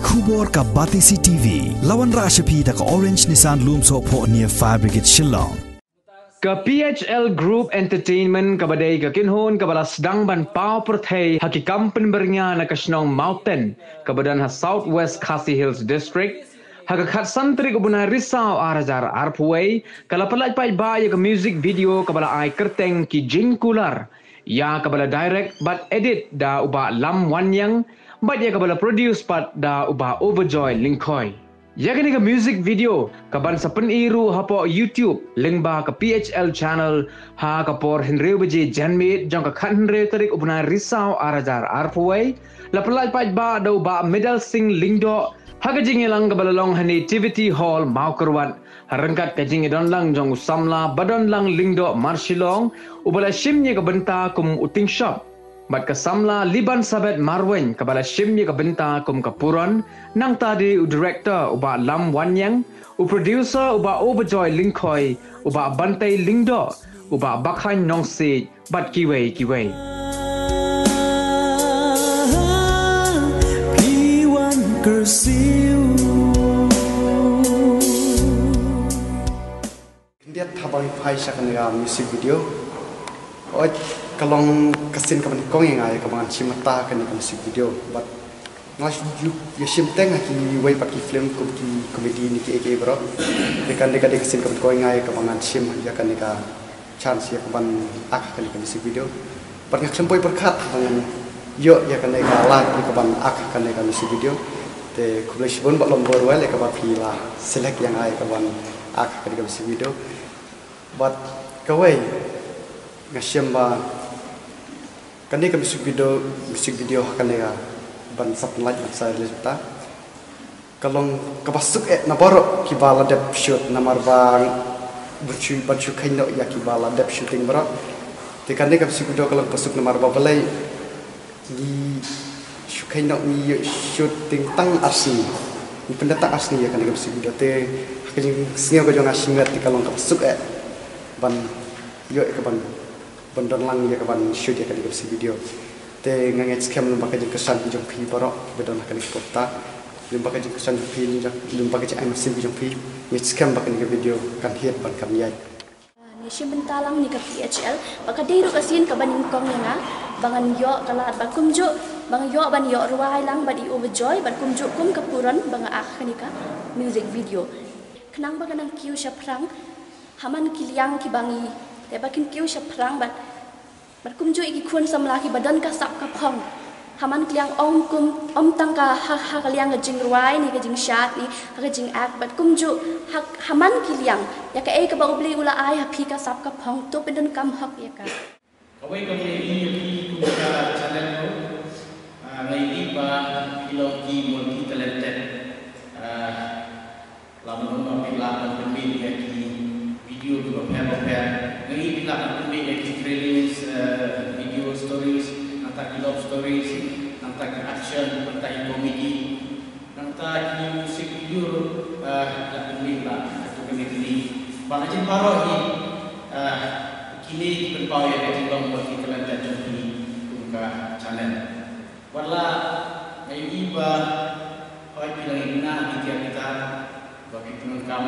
Khubor ka Batisi TV, lawan Rashapi da ka Orange Nissan Loom Sopo near Fire Brigade Shillong. Ka PHL Group Entertainment kabadai ka kinhon kabala sedang ban pau perthai haki kampen bernya na kasnong Mountain kabadan ha Southwest Khasi Hills District haka khat santri kubuna Risau arajar Arpway kala palaj pai ba ya ka music video kabala ai kerteng ki Jing Kular ya kabala direct but edit da uba Lam Wanyang but ya kabala produce pat da uba Overjoy Linkoy. Ya kini ka music video kaban sa peniru hapo YouTube lingba ka PHL channel ha kapor Henry Baji Janmit jang ka Henry tarik ubna Risau arajar Arpway la pelaj paj ba do ba Medal Sing Lingdo ha ka jingilang ka balalong ha Nativity Hall Maukerwan harangkat ka jingidon lang jang usamla badon lang Lingdo Marshilong ubala shimnya ka benta kum uting shop bat kasamla Liban Sabet Marwen kabala shimnya ka benta kum kapuran nang tadi director uba Lam Wanyang producer uba Overjoy Linkoy uba Bantai Lingdo uba Bakhan Nongsi bat kiwei Piwan kersiu dia tabang pai sakan ya music video kalong kasin kaman kong yang ay kaman chimata kan music video but ngas you simteng ki way pat ki film ko ki comedy ni ke bro dekan kasin kaman kong yang ay kaman chim ya kan ka chance ya kaman ak kan music video but ngak sempoi berkat kaman yo ya kan ka lag ni kaman ak kan music video te kulish bon ba lom borwel ka ba pila select yang ay kaman ak kan music video but kawai ngasiam ba kani ka music video kanega ban supply sa resulta kalong kabasuk na baro ki bala dep shoot namar bang bachu kaino ya ki bala dep shooting baro te kani ka music video kalong pasuk namar ba balai di kaino ni shooting tang asli ni pendata asli ya kani ka music video te kini singa ko jong asingat ti kalong kabasuk ban yo ka ban bendon lang ya kapan shoot ya kali si video te nganget scam lumba ka kesan jong pi baro bedon kali kota lumba ka kesan pi lumba ka MC jong pi ni scam ba kali video kan hiat ban kam yai ni bentalang ni ka PHL baka deiru kasin ka baning kong nga bangan yo kalat ba kumju bang yo ban yo ruai lang ba di Overjoy ban kumju kum kapuran banga ak ni ka music video kenang ba kanang kiu sya prang haman kiliang ki bangi te bakin kiu sya prang bat kumju iki kun samla ki badan ka sap ka phong haman kliang om tang ka ha kliang ga jing ruai ni ga jing shat ni ga jing ak bat kumju haman kiliang ya ka e ka ba ubli ula ai ha phi ka sap ka phong to pedan kam hak ya ka kawai kami ini kumpulan channel ko ngai ba kilogi multi talented lamun ma pila pandemi ya ki video ko pair ngai pila pandemi ya ki release video stories nanta love stories nanta action nanta comedy nanta music video la pandemi la to kini bang jin paro hi kini berpau ya di bang multi talented di kumka channel wala ngai iba oi bilang ina di kita bagi penonton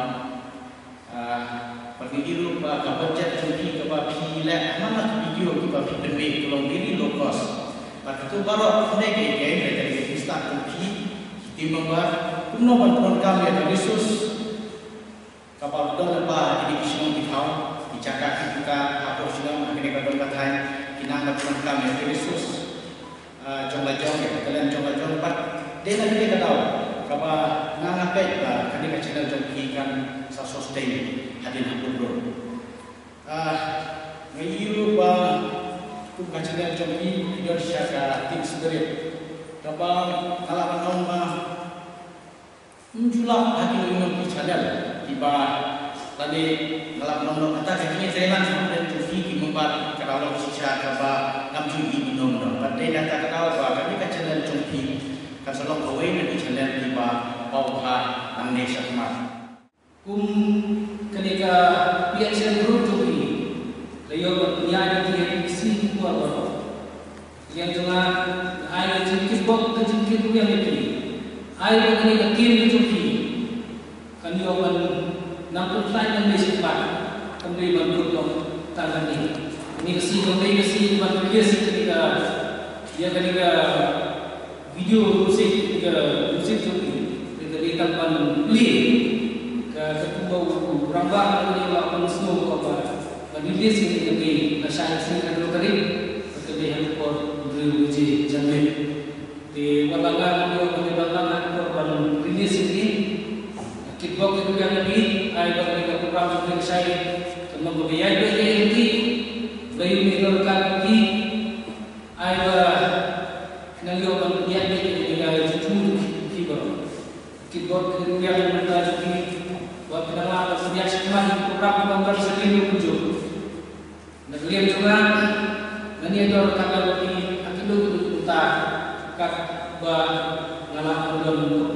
pergiru ba budget jadi ke ba pila mana video ke ba pendek kalau diri low cost pak itu baru kena ke dari start to di membuat kuno bantuan kami ada resource kapal don ba jadi kisah di kau dicakap kita apa sudah akhirnya kadang katai kita bantuan kami ada resource jong-jong ya kalian jong-jong pak dia nanti kita tahu kapa ngangapet ba kani ka channel jong kan sa sustain hadin hapundro ngayu ba kum ka channel jong video syaka tim sendiri kapa kala nong ma menjulang hadin ngom channel tiba tadi kala nong kata kini trailan sampai tu ki membar kalau sisa kapa ngam ju minum no pada data kata ba kani ka channel jong kasalong kawai na di channel di ba pauha ng nation mat kum ketika PHL Group tu ni layo punya di isi ku apa yang tengah ai jingkit bok jingkit ku yang ini ai ko ni ka tim chu ki kan yo man nam tu sai nan ni sik ba kan ni ban tu ta kan ni si ko ni si ban tu si ka ya kan ka video musik tu dari tampan li ke ketumbu rambang ni wa pun snow ko ba bagi dia sini ke nasai sini kan lo kari betul han ko drill uji jambe di walangan yo ko walangan ko ban rilis ini kickbox itu yang lebih ai bagi ka program tu sai kemo biaya dia ini bayu ni ko kan di ai ba nang yo ban dia ni ga jutu keyboard kemudian mereka jadi buat pendengar sebiak semua program gambar sekali muncul. Dan kalian juga nanti ada kata lebih akibat utah kat bah ngalah dalam